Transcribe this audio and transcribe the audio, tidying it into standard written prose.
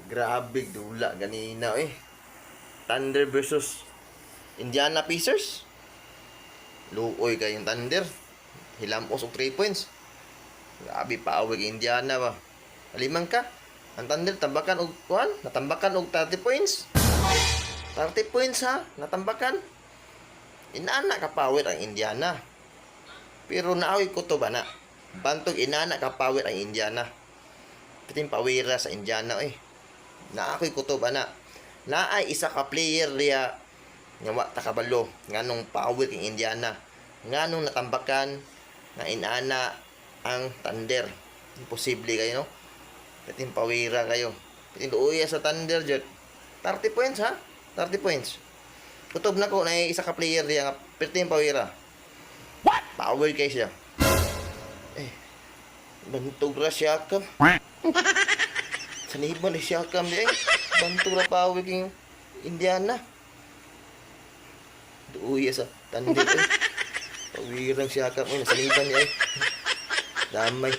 Grabe, dula ganina eh. Thunder versus Indiana Pacers. Luoy kayong Thunder. Hilamos og 3 points. Grabe, paawig Indiana ba. Alimang ka. Ang Thunder tambakan og kuan, natambakan og 30 points. 30 points ha, natambakan. Inana ka power ang Indiana. Pero naawi ko to ba na? Bantog inana ka power ang Indiana. Pitin pawira sa Indiana eh. Naakoy ko to ba na? Naay isa ka player liya nga wa ta kabalo nganong power ang Indiana. Nganong natambakan na inana ang Thunder. Imposible kayo no? Pitin pawira kayo. Pitin luoy sa Thunder jud. 30 points ha? 30 points. Kutob na ko na isa ka player diya nga perting pawira. What? Power kay siya. Eh. Bantog ra siya ka. Saniban ni siya ka di ay. Bantog ra power king Indiana. Duuya sa Thunder. Pawirang siya ka mo saniban ni ay. Damay.